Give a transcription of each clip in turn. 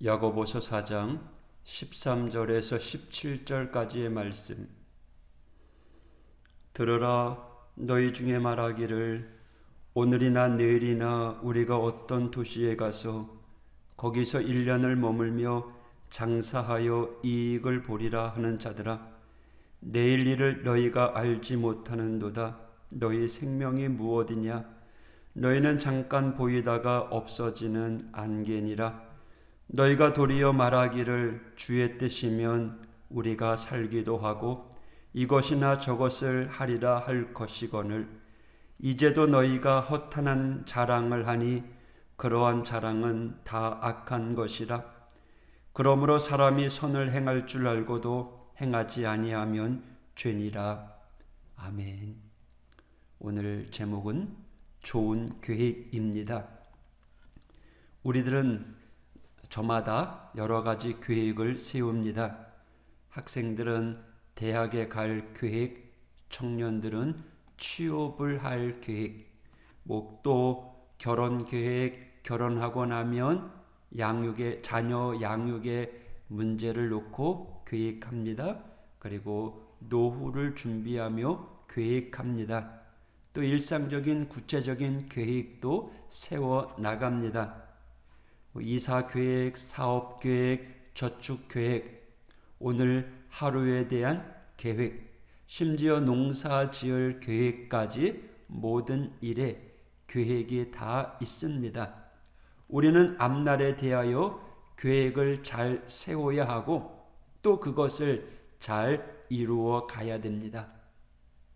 야고보서 4장 13절에서 17절까지의 말씀. 들으라, 너희 중에 말하기를 오늘이나 내일이나 우리가 어떤 도시에 가서 거기서 1년을 머물며 장사하여 이익을 보리라 하는 자들아, 내일 일을 너희가 알지 못하는도다. 너희 생명이 무엇이냐? 너희는 잠깐 보이다가 없어지는 안개니라. 너희가 도리어 말하기를 주의 뜻이면 우리가 살기도 하고 이것이나 저것을 하리라 할 것이거늘, 이제도 너희가 허탄한 자랑을 하니 그러한 자랑은 다 악한 것이라. 그러므로 사람이 선을 행할 줄 알고도 행하지 아니하면 죄니라. 아멘. 오늘 제목은 좋은 계획입니다. 우리들은 저마다 여러 가지 계획을 세웁니다. 학생들은 대학에 갈 계획, 청년들은 취업을 할 계획, 또 결혼 계획, 결혼하고 나면 자녀 양육의 문제를 놓고 계획합니다. 그리고 노후를 준비하며 계획합니다. 또 일상적인 구체적인 계획도 세워 나갑니다. 이사 계획, 사업 계획, 저축 계획, 오늘 하루에 대한 계획, 심지어 농사 지을 계획까지 모든 일에 계획이 다 있습니다. 우리는 앞날에 대하여 계획을 잘 세워야 하고 또 그것을 잘 이루어 가야 됩니다.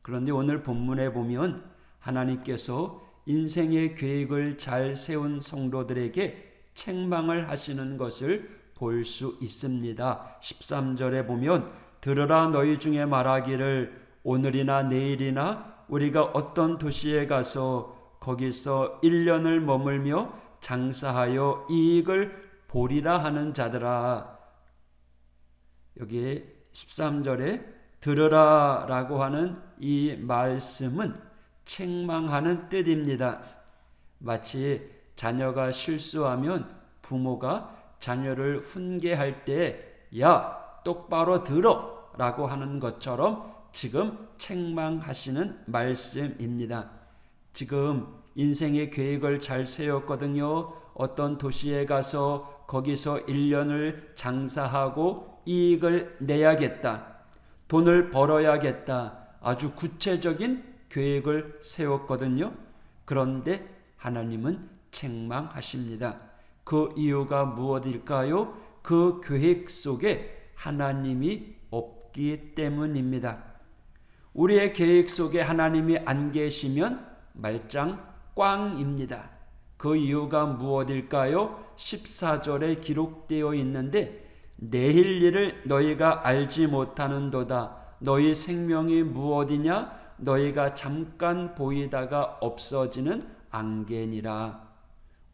그런데 오늘 본문에 보면 하나님께서 인생의 계획을 잘 세운 성도들에게 책망을 하시는 것을 볼 수 있습니다. 13절에 보면 들으라, 너희 중에 말하기를 오늘이나 내일이나 우리가 어떤 도시에 가서 거기서 1년을 머물며 장사하여 이익을 보리라 하는 자들아. 여기 13절에 들으라 라고 하는 이 말씀은 책망하는 뜻입니다. 마치 자녀가 실수하면 부모가 자녀를 훈계할 때 야, 똑바로 들어 라고 하는 것처럼 지금 책망하시는 말씀입니다. 지금 인생의 계획을 잘 세웠거든요. 어떤 도시에 가서 거기서 1년을 장사하고 이익을 내야겠다. 돈을 벌어야겠다. 아주 구체적인 계획을 세웠거든요. 그런데 하나님은 책망하십니다. 그 이유가 무엇일까요? 그 계획 속에 하나님이 없기 때문입니다. 우리의 계획 속에 하나님이 안 계시면 말짱 꽝입니다. 그 이유가 무엇일까요? 14절에 기록되어 있는데 내일 일을 너희가 알지 못하는도다. 너희 생명이 무엇이냐? 너희가 잠깐 보이다가 없어지는 안개니라.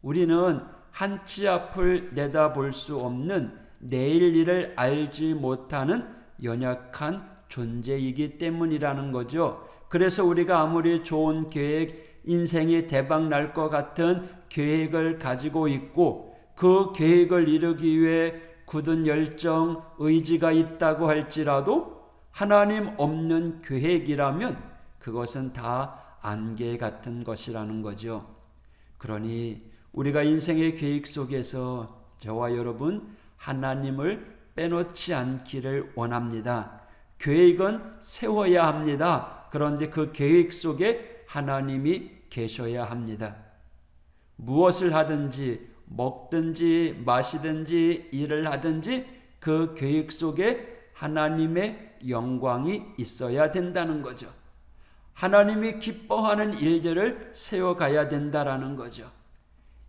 우리는 한치 앞을 내다볼 수 없는 내일 일을 알지 못하는 연약한 존재이기 때문이라는 거죠. 그래서 우리가 아무리 좋은 계획, 인생이 대박 날 것 같은 계획을 가지고 있고 그 계획을 이루기 위해 굳은 열정, 의지가 있다고 할지라도 하나님 없는 계획이라면 그것은 다 안개 같은 것이라는 거죠. 그러니 우리가 인생의 계획 속에서 저와 여러분 하나님을 빼놓지 않기를 원합니다. 계획은 세워야 합니다. 그런데 그 계획 속에 하나님이 계셔야 합니다. 무엇을 하든지 먹든지 마시든지 일을 하든지 그 계획 속에 하나님의 영광이 있어야 된다는 거죠. 하나님이 기뻐하는 일들을 세워가야 된다라는 거죠.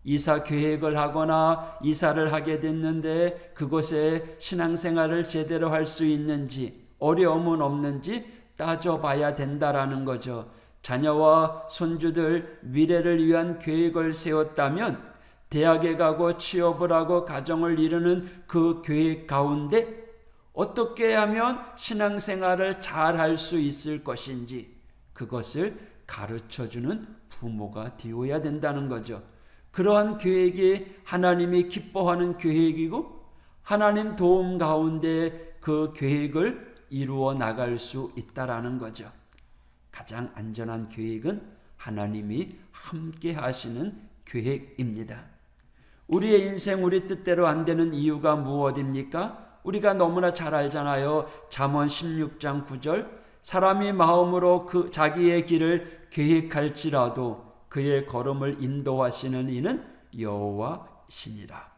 이사 계획을 하거나 이사를 하게 됐는데 그곳에 신앙생활을 제대로 할 수 있는지 어려움은 없는지 따져봐야 된다라는 거죠. 자녀와 손주들 미래를 위한 계획을 세웠다면 대학에 가고 취업을 하고 가정을 이루는 그 계획 가운데 어떻게 하면 신앙생활을 잘 할 수 있을 것인지 그것을 가르쳐주는 부모가 되어야 된다는 거죠. 그러한 계획이 하나님이 기뻐하는 계획이고 하나님 도움 가운데 그 계획을 이루어 나갈 수 있다라는 거죠. 가장 안전한 계획은 하나님이 함께 하시는 계획입니다. 우리의 인생 우리 뜻대로 안 되는 이유가 무엇입니까? 우리가 너무나 잘 알잖아요. 잠언 16장 9절 사람이 마음으로 자기의 길을 계획할지라도 그의 걸음을 인도하시는 이는 여호와시니라.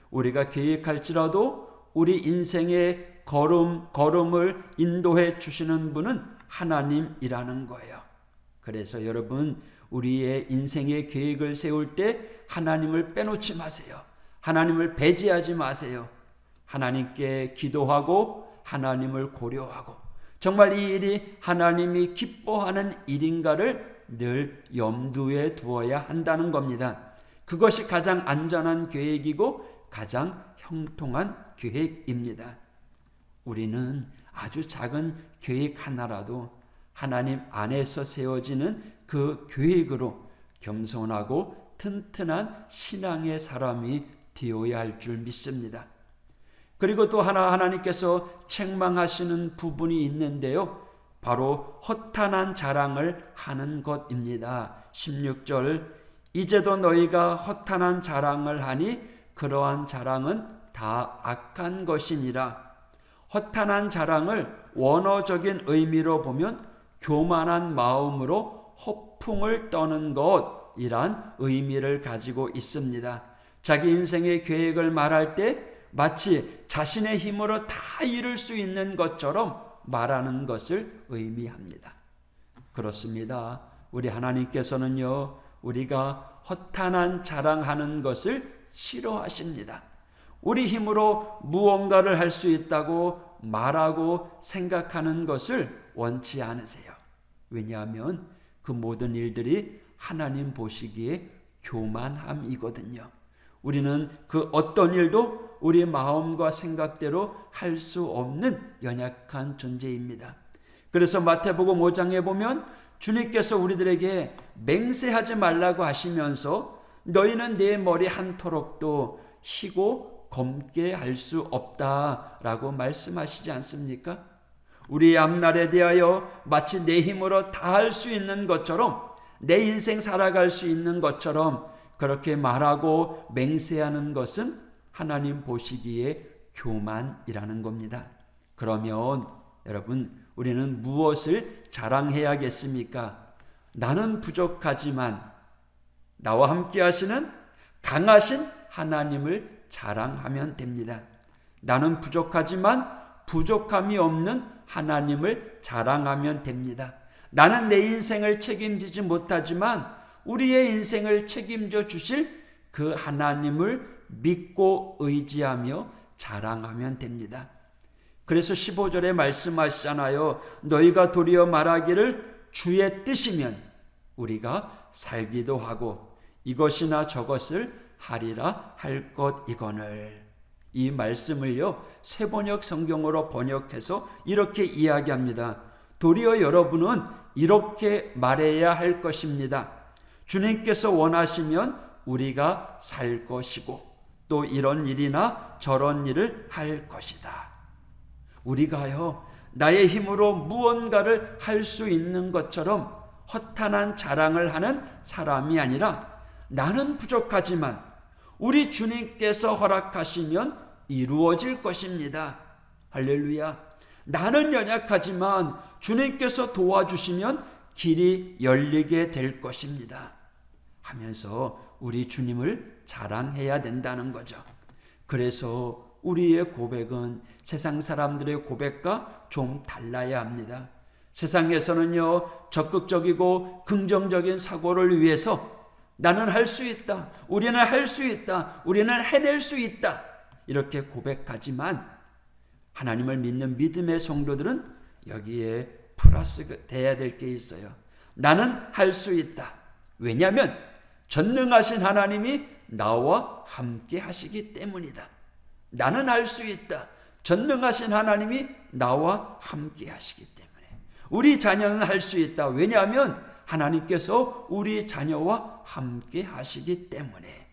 우리가 계획할지라도 우리 인생의 걸음을 인도해 주시는 분은 하나님이라는 거예요. 그래서 여러분 우리의 인생의 계획을 세울 때 하나님을 빼놓지 마세요. 하나님을 배제하지 마세요. 하나님께 기도하고 하나님을 고려하고 정말 이 일이 하나님이 기뻐하는 일인가를 늘 염두에 두어야 한다는 겁니다. 그것이 가장 안전한 계획이고 가장 형통한 계획입니다. 우리는 아주 작은 계획 하나라도 하나님 안에서 세워지는 그 계획으로 겸손하고 튼튼한 신앙의 사람이 되어야 할 줄 믿습니다. 그리고 또 하나님께서 책망하시는 부분이 있는데요. 바로 허탄한 자랑을 하는 것입니다. 16절 이제도 너희가 허탄한 자랑을 하니 그러한 자랑은 다 악한 것이니라. 허탄한 자랑을 원어적인 의미로 보면 교만한 마음으로 허풍을 떠는 것이란 의미를 가지고 있습니다. 자기 인생의 계획을 말할 때 마치 자신의 힘으로 다 이룰 수 있는 것처럼 말하는 것을 의미합니다. 그렇습니다. 우리 하나님께서는요, 우리가 허탄한 자랑하는 것을 싫어하십니다. 우리 힘으로 무언가를 할 수 있다고 말하고 생각하는 것을 원치 않으세요. 왜냐하면 그 모든 일들이 하나님 보시기에 교만함이거든요. 우리는 그 어떤 일도 우리 마음과 생각대로 할 수 없는 연약한 존재입니다. 그래서 마태복음 5장에 보면 주님께서 우리들에게 맹세하지 말라고 하시면서 너희는 내 머리 한 토록도 희고 검게 할 수 없다라고 말씀하시지 않습니까? 우리의 앞날에 대하여 마치 내 힘으로 다 할 수 있는 것처럼 내 인생 살아갈 수 있는 것처럼 그렇게 말하고 맹세하는 것은 하나님 보시기에 교만이라는 겁니다. 그러면 여러분 우리는 무엇을 자랑해야겠습니까? 나는 부족하지만 나와 함께 하시는 강하신 하나님을 자랑하면 됩니다. 나는 부족하지만 부족함이 없는 하나님을 자랑하면 됩니다. 나는 내 인생을 책임지지 못하지만 우리의 인생을 책임져 주실 그 하나님을 믿고 의지하며 자랑하면 됩니다. 그래서 15절에 말씀하시잖아요. 너희가 도리어 말하기를 주의 뜻이면 우리가 살기도 하고 이것이나 저것을 하리라 할 것이거늘. 이 말씀을요 새번역 성경으로 번역해서 이렇게 이야기합니다. 도리어 여러분은 이렇게 말해야 할 것입니다. 주님께서 원하시면 우리가 살 것이고 또 이런 일이나 저런 일을 할 것이다. 우리가요 나의 힘으로 무언가를 할 수 있는 것처럼 허탄한 자랑을 하는 사람이 아니라 나는 부족하지만 우리 주님께서 허락하시면 이루어질 것입니다. 할렐루야. 나는 연약하지만 주님께서 도와주시면 길이 열리게 될 것입니다. 하면서 우리 주님을 자랑해야 된다는 거죠. 그래서 우리의 고백은 세상 사람들의 고백과 좀 달라야 합니다. 세상에서는요 적극적이고 긍정적인 사고를 위해서 나는 할 수 있다, 우리는 할 수 있다, 우리는 해낼 수 있다 이렇게 고백하지만 하나님을 믿는 믿음의 성도들은 여기에 플러스 돼야 될 게 있어요. 나는 할 수 있다. 왜냐하면 전능하신 하나님이 나와 함께 하시기 때문이다. 나는 할 수 있다. 전능하신 하나님이 나와 함께 하시기 때문에. 우리 자녀는 할 수 있다. 왜냐하면 하나님께서 우리 자녀와 함께 하시기 때문에.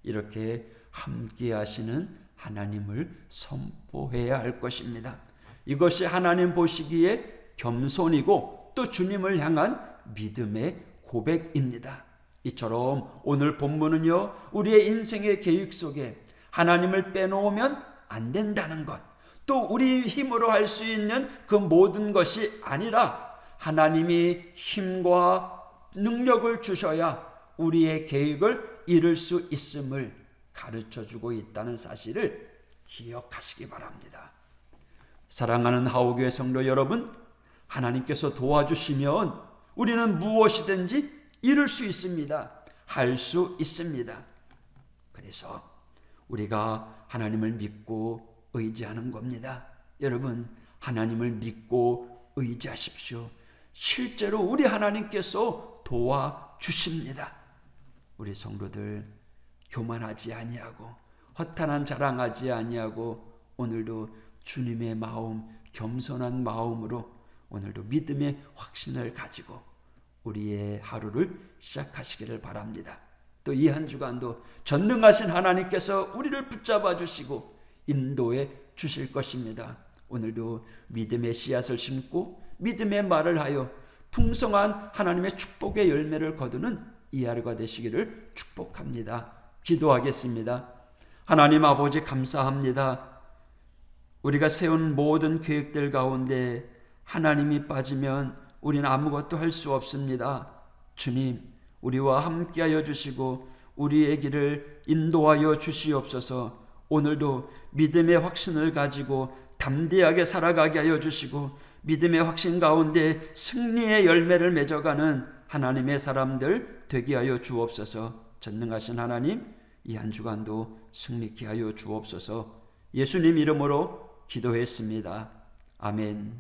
이렇게 함께 하시는 하나님을 선포해야 할 것입니다. 이것이 하나님 보시기에 겸손이고 또 주님을 향한 믿음의 고백입니다. 이처럼 오늘 본문은요, 우리의 인생의 계획 속에 하나님을 빼놓으면 안 된다는 것, 또 우리 힘으로 할 수 있는 그 모든 것이 아니라 하나님이 힘과 능력을 주셔야 우리의 계획을 이룰 수 있음을 가르쳐주고 있다는 사실을 기억하시기 바랍니다. 사랑하는 하오교회 성도 여러분, 하나님께서 도와주시면 우리는 무엇이든지 이룰 수 있습니다. 할 수 있습니다. 그래서 우리가 하나님을 믿고 의지하는 겁니다. 여러분, 하나님을 믿고 의지하십시오. 실제로 우리 하나님께서 도와주십니다. 우리 성도들 교만하지 아니하고 허탄한 자랑하지 아니하고 오늘도 주님의 마음, 겸손한 마음으로 오늘도 믿음의 확신을 가지고 우리의 하루를 시작하시기를 바랍니다. 또 이 한 주간도 전능하신 하나님께서 우리를 붙잡아 주시고 인도해 주실 것입니다. 오늘도 믿음의 씨앗을 심고 믿음의 말을 하여 풍성한 하나님의 축복의 열매를 거두는 이 하루가 되시기를 축복합니다. 기도하겠습니다. 하나님 아버지, 감사합니다. 우리가 세운 모든 계획들 가운데 하나님이 빠지면 우리는 아무것도 할 수 없습니다. 주님, 우리와 함께하여 주시고 우리의 길을 인도하여 주시옵소서. 오늘도 믿음의 확신을 가지고 담대하게 살아가게 하여 주시고 믿음의 확신 가운데 승리의 열매를 맺어가는 하나님의 사람들 되게 하여 주옵소서. 전능하신 하나님, 이 한 주간도 승리케 하여 주옵소서. 예수님 이름으로 기도했습니다. 아멘.